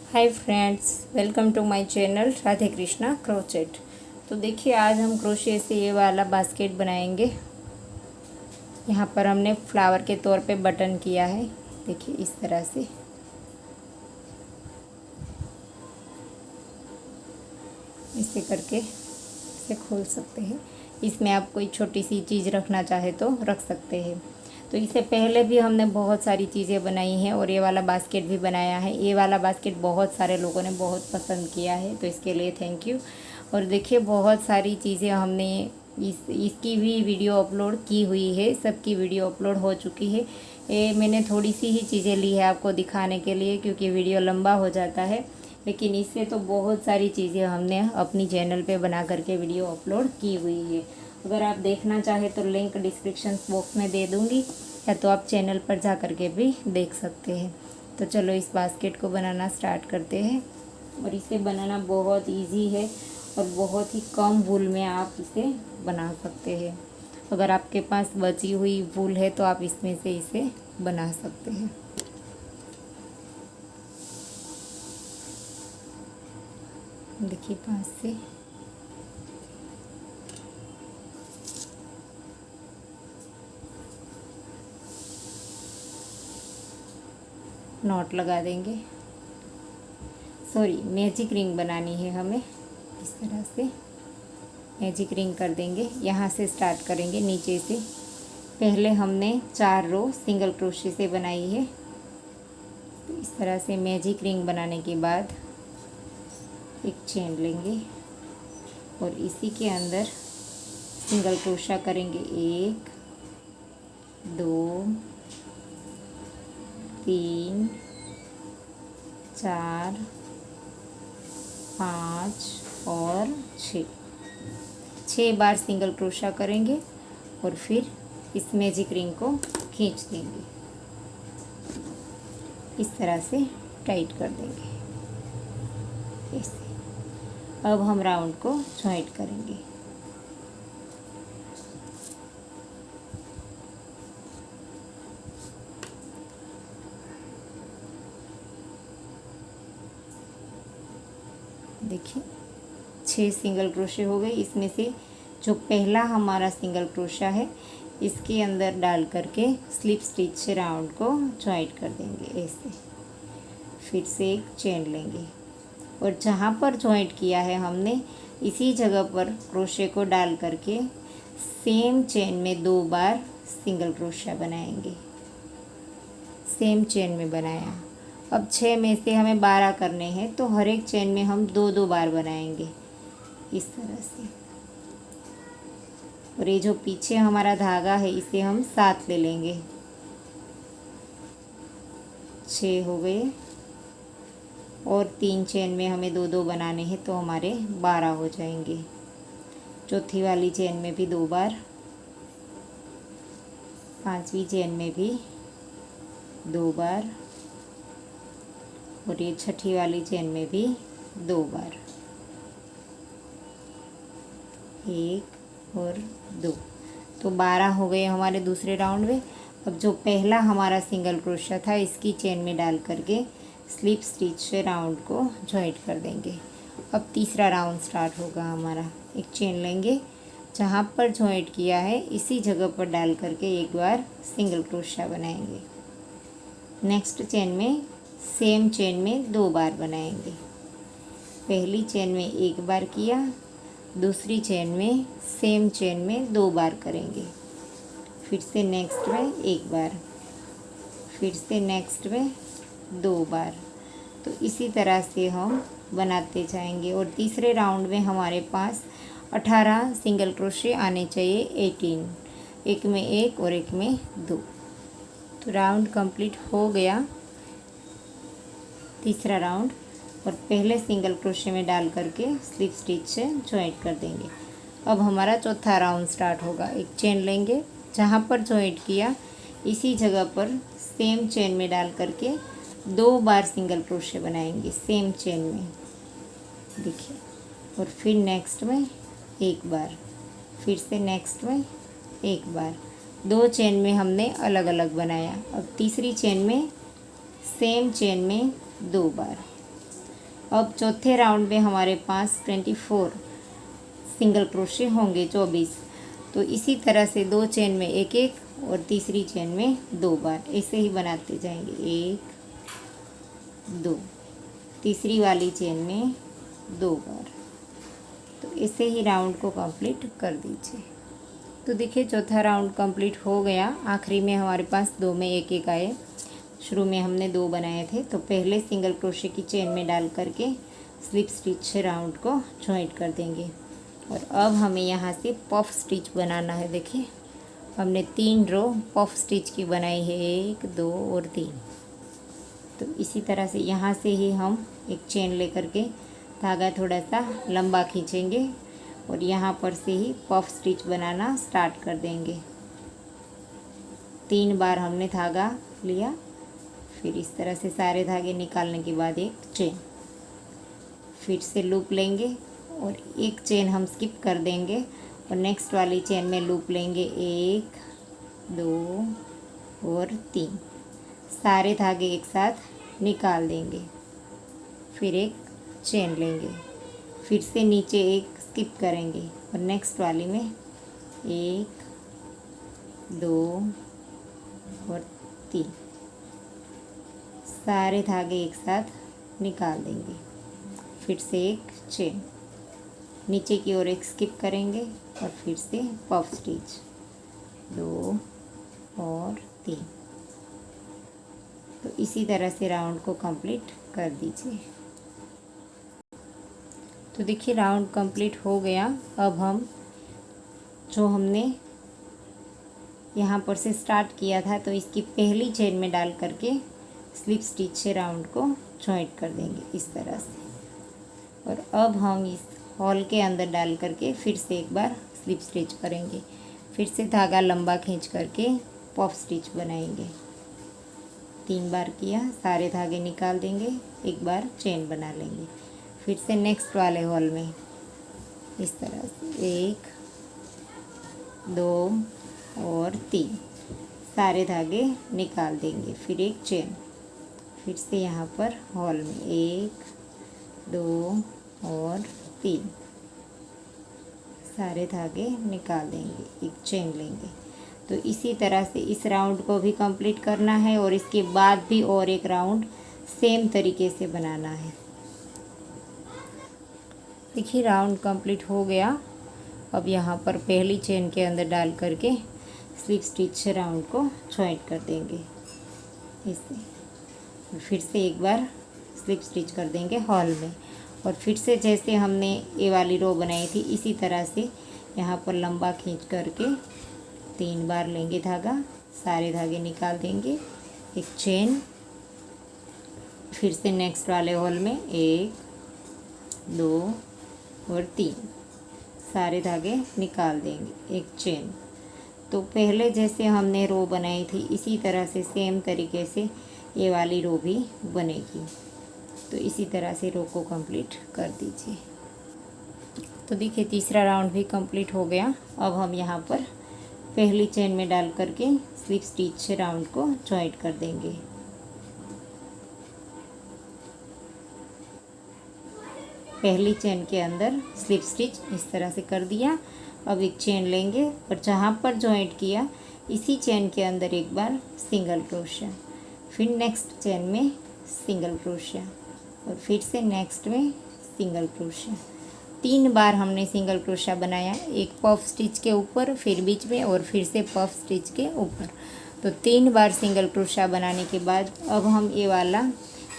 Hi friends, welcome to my channel Radhe Krishna crochet. तो देखिए, आज हम क्रोशे से ये वाला बास्केट बनाएंगे। यहाँ पर हमने फ्लावर के तौर पे बटन किया है। देखिए इस तरह से इसे करके इसे खोल सकते हैं। इसमें आप कोई छोटी सी चीज़ रखना चाहे तो रख सकते हैं। तो इससे पहले भी हमने बहुत सारी चीज़ें बनाई हैं और ये वाला बास्केट भी बनाया है। ये वाला बास्केट बहुत सारे लोगों ने बहुत पसंद किया है, तो इसके लिए थैंक यू। और देखिए, बहुत सारी चीज़ें हमने इसकी भी वीडियो अपलोड की हुई है। सबकी वीडियो अपलोड हो चुकी है। ये मैंने थोड़ी सी ही चीज़ें ली है आपको दिखाने के लिए, क्योंकि वीडियो लंबा हो जाता है। लेकिन इससे तो बहुत सारी चीज़ें हमने अपनी चैनल पे बना करके वीडियो अपलोड की हुई है। अगर आप देखना चाहे तो लिंक डिस्क्रिप्शन बॉक्स में दे दूँगी, या तो आप चैनल पर जा करके भी देख सकते हैं। तो चलो इस बास्केट को बनाना स्टार्ट करते हैं। और इसे बनाना बहुत इजी है और बहुत ही कम वूल में आप इसे बना सकते हैं। अगर आपके पास बची हुई वूल है तो आप इसमें से इसे बना सकते हैं। देखिए पास से नॉट लगा देंगे। सॉरी, मैजिक रिंग बनानी है हमें। इस तरह से मैजिक रिंग कर देंगे। यहाँ से स्टार्ट करेंगे नीचे से। पहले हमने 4 रो सिंगल क्रोशे से बनाई है। तो इस तरह से मैजिक रिंग बनाने के बाद एक चेन लेंगे और इसी के अंदर सिंगल क्रोशा करेंगे। 1 2 3 4 5 और 6 बार सिंगल क्रोशा करेंगे और फिर इस मैजिक रिंग को खींच देंगे। इस तरह से टाइट कर देंगे ऐसे। अब हम राउंड को जॉइंट करेंगे। देखिए 6 सिंगल क्रोशे हो गए। इसमें से जो पहला हमारा सिंगल क्रोशा है इसके अंदर डाल करके स्लिप स्टिच से राउंड को जॉइंट कर देंगे ऐसे। फिर से एक चेन लेंगे और जहाँ पर जॉइंट किया है हमने इसी जगह पर क्रोशे को डाल करके सेम चेन में 2 बार सिंगल क्रोशा बनाएंगे। सेम चेन में बनाया। अब 6 में से हमें 12 करने हैं, तो हर एक चेन में हम 2-2 बार बनाएंगे इस तरह से। और ये जो पीछे हमारा धागा है इसे हम 7 ले लेंगे। 6 हो गए और 3 चेन में हमें 2-2 बनाने हैं, तो हमारे 12 हो जाएंगे। चौथी वाली चेन में भी 2 बार, 5वीं चेन में भी 2 बार और ये 6ठी वाली चेन में भी 2 बार। 1 और 2, तो 12 हो गए हमारे दूसरे राउंड में। अब जो पहला हमारा सिंगल क्रोशा था इसकी चेन में डाल करके स्लिप स्टिच से राउंड को जॉइंट कर देंगे। अब तीसरा राउंड स्टार्ट होगा हमारा। एक चेन लेंगे, जहाँ पर जॉइंट किया है इसी जगह पर डाल करके एक बार सिंगल क्रोशा बनाएंगे। नेक्स्ट चेन में सेम चेन में 2 बार बनाएंगे। पहली चेन में 1 बार किया, दूसरी चेन में सेम चेन में 2 बार करेंगे। फिर से नेक्स्ट में 1 बार, फिर से नेक्स्ट में 2 बार। तो इसी तरह से हम बनाते जाएंगे। और तीसरे राउंड में हमारे पास 18 सिंगल क्रोशे आने चाहिए। 18, एक में 1 और एक में 2। तो राउंड कंप्लीट हो गया, तीसरा राउंड। और पहले सिंगल क्रोशे में डाल करके स्लिप स्टिच से जॉइंट कर देंगे। अब हमारा चौथा राउंड स्टार्ट होगा। एक चेन लेंगे, जहाँ पर जॉइंट किया इसी जगह पर सेम चेन में डाल करके 2 बार सिंगल क्रोशे बनाएंगे सेम चेन में। देखिए, और फिर नेक्स्ट में 1 बार, फिर से नेक्स्ट में 1 बार। 2 चेन में हमने अलग अलग बनाया। अब तीसरी चेन में सेम चेन में 2 बार। अब चौथे राउंड में हमारे पास 24 सिंगल क्रोशे होंगे, 24। तो इसी तरह से 2 चेन में एक एक और तीसरी चेन में 2 बार ऐसे ही बनाते जाएंगे। 1 2, तीसरी वाली चेन में 2 बार। तो ऐसे ही राउंड को कंप्लीट कर दीजिए। तो देखिए चौथा राउंड कंप्लीट हो गया। आखिरी में हमारे पास 2 में एक एक आए। शुरू में हमने 2 बनाए थे, तो पहले सिंगल क्रोशे की चेन में डाल करके स्लिप स्टिच से राउंड को जॉइंट कर देंगे। और अब हमें यहाँ से पफ स्टिच बनाना है। देखिए हमने 3 रो पफ स्टिच की बनाई है, 1 2 और 3। तो इसी तरह से यहाँ से ही हम एक चेन लेकर के धागा थोड़ा सा लंबा खींचेंगे और यहाँ पर से ही पफ स्टिच बनाना स्टार्ट कर देंगे। 3 बार हमने धागा लिया, फिर इस तरह से सारे धागे निकालने के बाद एक चेन, फिर से लूप लेंगे और एक चेन हम स्किप कर देंगे और नेक्स्ट वाली चेन में लूप लेंगे, 1 2 और 3। सारे धागे एक साथ निकाल देंगे, फिर एक चेन लेंगे, फिर से नीचे एक स्किप करेंगे और नेक्स्ट वाली में 1 2 और 3। सारे धागे एक साथ निकाल देंगे, फिर से एक चेन, नीचे की ओर एक स्किप करेंगे और फिर से पफ स्टिच 2 और 3। तो इसी तरह से राउंड को कंप्लीट कर दीजिए। तो देखिए राउंड कंप्लीट हो गया। अब हम जो हमने यहाँ पर से स्टार्ट किया था, तो इसकी पहली चेन में डाल करके स्लिप स्टिच से राउंड को जॉइंट कर देंगे इस तरह से। और अब हम इस हॉल के अंदर डाल करके फिर से एक बार स्लिप स्टिच करेंगे, फिर से धागा लंबा खींच करके पफ स्टिच बनाएंगे। 3 बार किया, सारे धागे निकाल देंगे, एक बार चेन बना लेंगे, फिर से नेक्स्ट वाले हॉल में इस तरह से 1 2 और 3। सारे धागे निकाल देंगे, फिर एक चेन, फिर से यहाँ पर हॉल में 1 2 और 3। सारे धागे निकाल देंगे, एक चेन लेंगे। तो इसी तरह से इस राउंड को भी कंप्लीट करना है और इसके बाद भी और एक राउंड सेम तरीके से बनाना है। देखिए राउंड कंप्लीट हो गया। अब यहाँ पर पहली चेन के अंदर डाल करके स्लिप स्टिच से राउंड को जॉइंट कर देंगे इससे। फिर से एक बार स्लिप स्टिच कर देंगे हॉल में और फिर से जैसे हमने ये वाली रो बनाई थी इसी तरह से यहाँ पर लंबा खींच करके 3 बार लेंगे धागा, सारे धागे निकाल देंगे, एक चेन, फिर से नेक्स्ट वाले हॉल में 1 2 और 3। सारे धागे निकाल देंगे, एक चेन। तो पहले जैसे हमने रो बनाई थी इसी तरह से सेम तरीके से ये वाली रो भी बनेगी। तो इसी तरह से रो को कंप्लीट कर दीजिए। तो देखिए तीसरा राउंड भी कंप्लीट हो गया। अब हम यहाँ पर पहली चेन में डाल करके स्लिप स्टिच से राउंड को जॉइंट कर देंगे। पहली चेन के अंदर स्लिप स्टिच इस तरह से कर दिया। अब एक चेन लेंगे और जहाँ पर जॉइंट किया इसी चेन के अंदर एक बार सिंगल क्रोशिया, फिर नेक्स्ट चेन में सिंगल क्रोशिया और फिर से नेक्स्ट में सिंगल क्रोशिया। 3 बार हमने सिंगल क्रोशिया बनाया, एक पफ स्टिच के ऊपर, फिर बीच में और फिर से पफ स्टिच के ऊपर। तो 3 बार सिंगल क्रोशिया बनाने के बाद अब हम ये वाला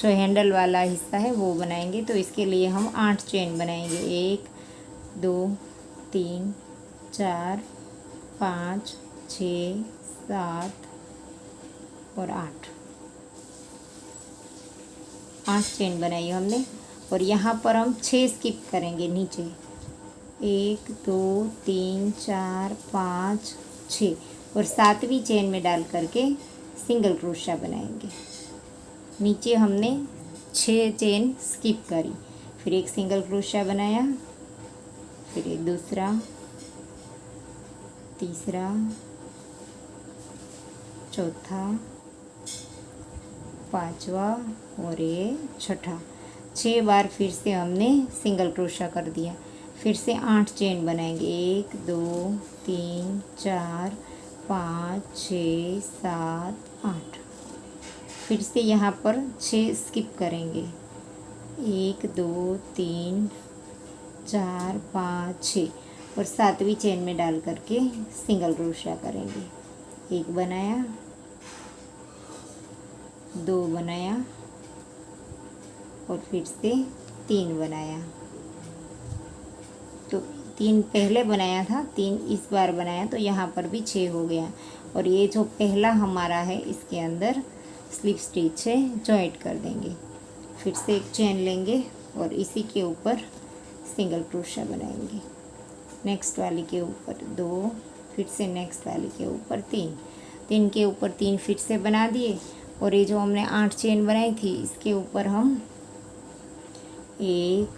जो हैंडल वाला हिस्सा है वो बनाएंगे। तो इसके लिए हम 8 चेन बनाएंगे, 1 2 3 4 5 6 7 और 8 चेन बनाई हमने। और यहाँ पर हम 6 स्किप करेंगे नीचे, 1 2 3 4 5 6 और 7वीं चेन में डाल करके सिंगल क्रोशिया बनाएंगे। नीचे हमने 6 चेन स्किप करी, फिर एक सिंगल क्रोशिया बनाया, फिर एक दूसरा, तीसरा, चौथा, 5वां और ये छठा। 6 बार फिर से हमने सिंगल क्रोशा कर दिया। फिर से 8 चेन बनाएंगे, 1 2 3 4 5 6 7 8। फिर से यहाँ पर 6 स्किप करेंगे, 1 2 3 4 5 6 और 7वीं चेन में डाल करके सिंगल क्रोशा करेंगे। 1 बनाया, 2 बनाया और फिर से 3 बनाया। तो 3 पहले बनाया था, 3 इस बार बनाया, तो यहाँ पर भी 6 हो गया। और ये जो पहला हमारा है इसके अंदर स्लिप स्टिच है जॉइंट कर देंगे। फिर से एक चेन लेंगे और इसी के ऊपर सिंगल क्रोशा बनाएंगे। नेक्स्ट वाली के ऊपर 2, फिर से नेक्स्ट वाली के ऊपर 3, 3 के ऊपर 3 फिर से बना दिए। और ये जो हमने 8 चेन बनाई थी इसके ऊपर हम 1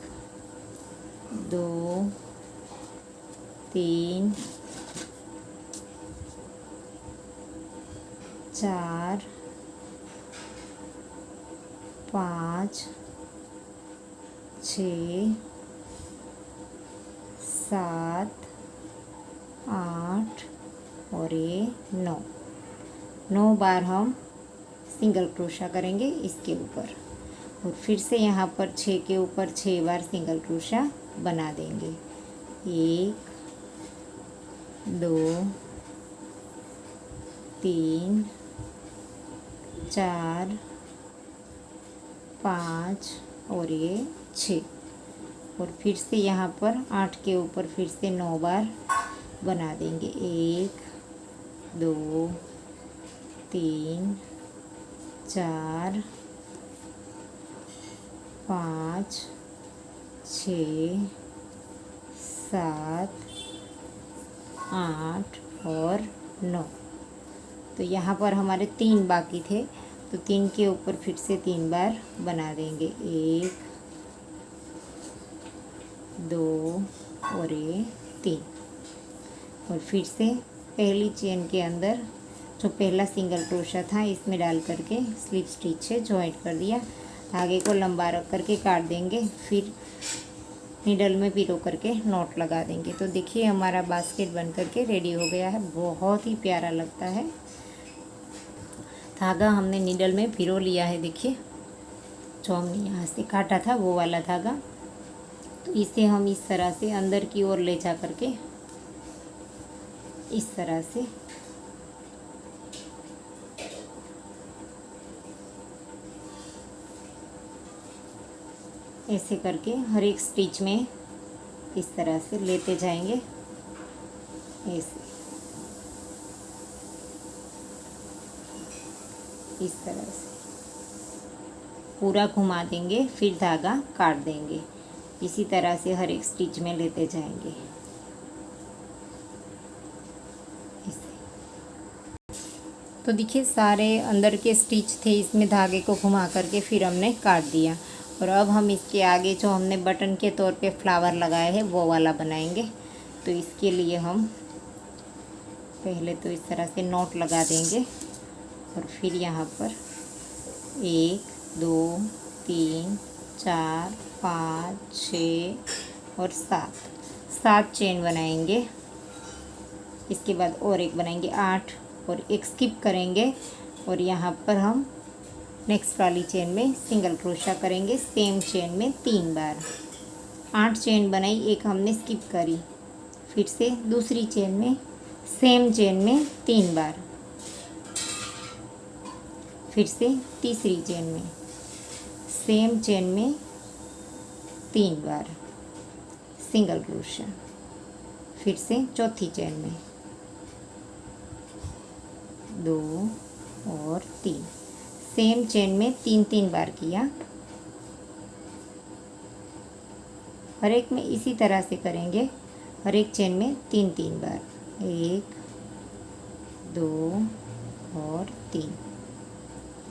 2 3 4 5 6 7 8 और ये 9 बार हम सिंगल क्रोशा करेंगे इसके ऊपर। और फिर से यहाँ पर 6 के ऊपर 6 बार सिंगल क्रोशा बना देंगे। 1 2 3 4 5 और ये 6। और फिर से यहाँ पर 8 के ऊपर फिर से 9 बार बना देंगे। 1 2 3 4 5 6 7 8 और 9। तो यहाँ पर हमारे 3 बाकी थे, तो 3 के ऊपर फिर से 3 बार बना देंगे। 1 2 और ये 3। और फिर से पहली चेन के अंदर जो पहला सिंगल क्रोशा था इसमें डाल करके स्लिप स्टिच से जॉइंट कर दिया। धागे को लंबा रख करके काट देंगे, फिर नीडल में पिरो करके नॉट लगा देंगे। तो देखिए हमारा बास्केट बन करके रेडी हो गया है, बहुत ही प्यारा लगता है। धागा हमने नीडल में पिरो लिया है, देखिए जो हमने यहाँ से काटा था वो वाला धागा। तो इसे हम इस तरह से अंदर की ओर ले जा करके इस तरह से ऐसे करके हर एक स्टिच में इस तरह से लेते जाएंगे। ऐसे इस तरह से पूरा घुमा देंगे, फिर धागा काट देंगे। इसी तरह से हर एक स्टिच में लेते जाएंगे ऐसे। तो देखिए सारे अंदर के स्टिच थे, इसमें धागे को घुमा करके फिर हमने काट दिया। और अब हम इसके आगे जो हमने बटन के तौर पे फ्लावर लगाए हैं वो वाला बनाएंगे। तो इसके लिए हम पहले तो इस तरह से नॉट लगा देंगे और फिर यहाँ पर 1 2 3 4 5 6 और 7 चेन बनाएंगे। इसके बाद और एक बनाएंगे 8 और एक स्किप करेंगे। और यहाँ पर हम नेक्स्ट वाली चेन में सिंगल क्रोशा करेंगे, सेम चेन में 3 बार। 8 चेन बनाई, एक हमने स्किप करी, फिर से दूसरी चेन में सेम चेन में 3 बार, फिर से तीसरी चेन में सेम चेन में 3 बार सिंगल क्रोशा, फिर से चौथी चेन में 2 और 3, सेम चेन में 3 बार किया। हर एक में इसी तरह से करेंगे, हर एक चेन में 3 बार, 1 2 और 3,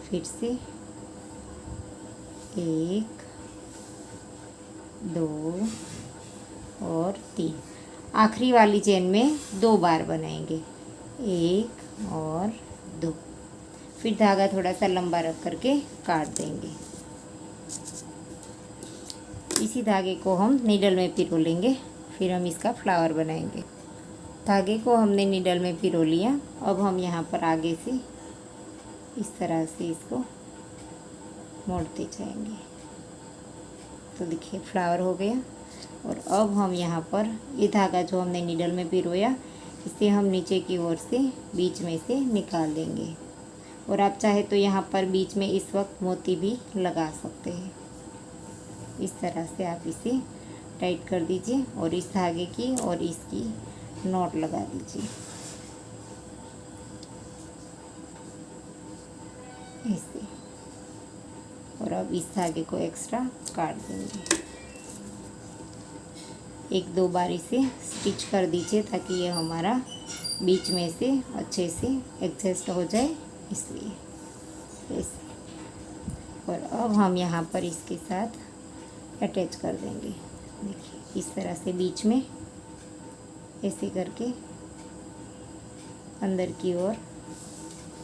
फिर से 1 2 और 3। आखिरी वाली चेन में 2 बार बनाएंगे, 1 और 2। फिर धागा थोड़ा सा लंबा रख करके काट देंगे। इसी धागे को हम नीडल में पिरो लेंगे, फिर हम इसका फ्लावर बनाएंगे। धागे को हमने नीडल में पिरो लिया। अब हम यहाँ पर आगे से इस तरह से इसको मोड़ते जाएंगे। तो देखिए फ्लावर हो गया। और अब हम यहाँ पर ये धागा जो हमने नीडल में पिरोया, इसे हम नीचे की ओर से बीच में से निकाल देंगे। और आप चाहे तो यहाँ पर बीच में इस वक्त मोती भी लगा सकते हैं। इस तरह से आप इसे टाइट कर दीजिए और इस धागे की और इसकी नॉट लगा दीजिए ऐसे। और अब इस धागे को एक्स्ट्रा काट देंगे। एक दो बार इसे स्टिच कर दीजिए ताकि ये हमारा बीच में से अच्छे से एडजस्ट हो जाए, इसलिए ऐसे। और अब हम यहाँ पर इसके साथ अटैच कर देंगे। देखिए इस तरह से बीच में ऐसे करके अंदर की ओर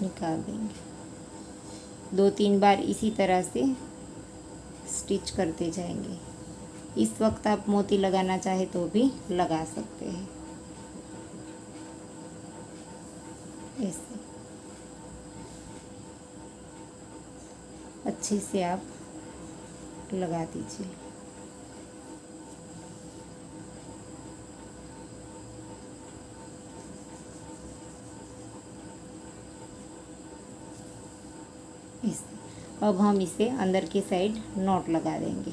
निकाल देंगे। 2-3 बार इसी तरह से स्टिच करते जाएंगे। इस वक्त आप मोती लगाना चाहे तो भी लगा सकते हैं ऐसे। अच्छे से आप लगा दीजिए। अब हम इसे अंदर की साइड नॉट लगा देंगे।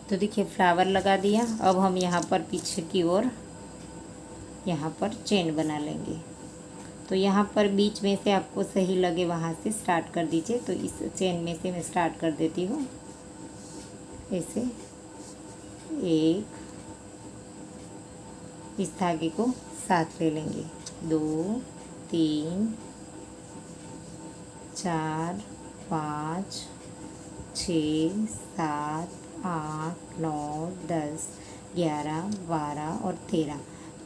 तो देखिए फ्लावर लगा दिया। अब हम यहाँ पर पीछे की ओर यहाँ पर चेन बना लेंगे। तो यहाँ पर बीच में से आपको सही लगे वहाँ से स्टार्ट कर दीजिए। तो इस चेन में से मैं स्टार्ट कर देती हूँ ऐसे। एक, इस धागे को साथ ले लेंगे। 2, 3, 4, 5, 6, 7, 8, 9, 10, 11, 12 और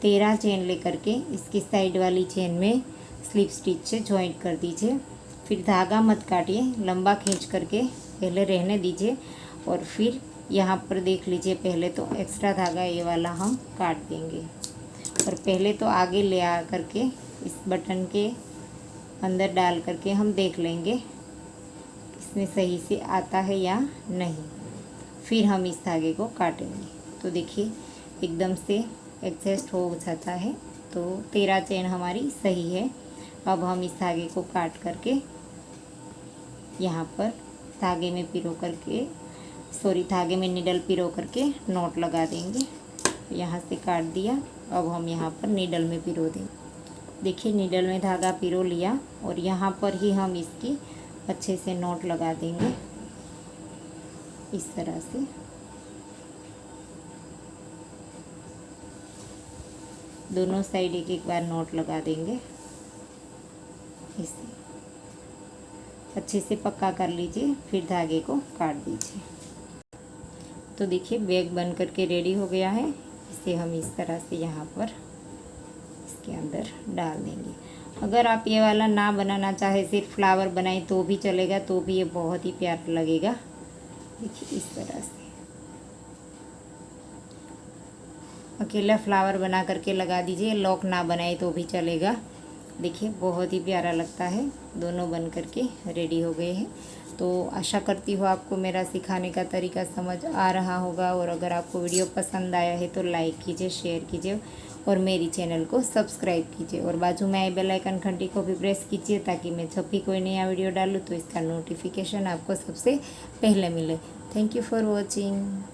13 चेन लेकर के इसकी साइड वाली चेन में स्लिप स्टिच से जॉइंट कर दीजिए। फिर धागा मत काटिए, लंबा खींच करके पहले रहने दीजिए। और फिर यहाँ पर देख लीजिए, पहले तो एक्स्ट्रा धागा ये वाला हम काट देंगे। और पहले तो आगे ले आ करके इस बटन के अंदर डाल करके हम देख लेंगे इसमें सही से आता है या नहीं। फिर हम इस धागे को काटेंगे। तो देखिए एकदम से एडजस्ट हो जाता है। तो 13 चेन हमारी सही है। अब हम इस धागे को काट करके यहाँ पर धागे में पिरो करके धागे में निडल पिरो करके नॉट लगा देंगे। यहाँ से काट दिया। अब हम यहाँ पर निडल में पिरो देंगे। देखिए निडल में धागा पिरो लिया और यहाँ पर ही हम इसकी अच्छे से नॉट लगा देंगे इस तरह से। दोनों साइड एक एक बार नॉट लगा देंगे इसे। अच्छे से पक्का कर लीजिए, फिर धागे को काट दीजिए। तो देखिए बैग बन करके रेडी हो गया है। इसे हम इस तरह से यहाँ पर इसके अंदर डाल देंगे। अगर आप ये वाला ना बनाना चाहे, सिर्फ फ्लावर बनाए तो भी चलेगा, तो भी ये बहुत ही प्यारा लगेगा। देखिए इस तरह से अकेला फ्लावर बना करके लगा दीजिए, लॉक ना बनाए तो भी चलेगा। देखिए बहुत ही प्यारा लगता है। दोनों बन करके रेडी हो गए हैं। तो आशा करती हूँ आपको मेरा सिखाने का तरीका समझ आ रहा होगा। और अगर आपको वीडियो पसंद आया है तो लाइक कीजिए, शेयर कीजिए और मेरी चैनल को सब्सक्राइब कीजिए। और बाजू में आई बेल आइकन घंटी को भी प्रेस कीजिए ताकि मैं जब भी कोई नया वीडियो डालूँ तो इसका नोटिफिकेशन आपको सबसे पहले मिले। Thank you for watching.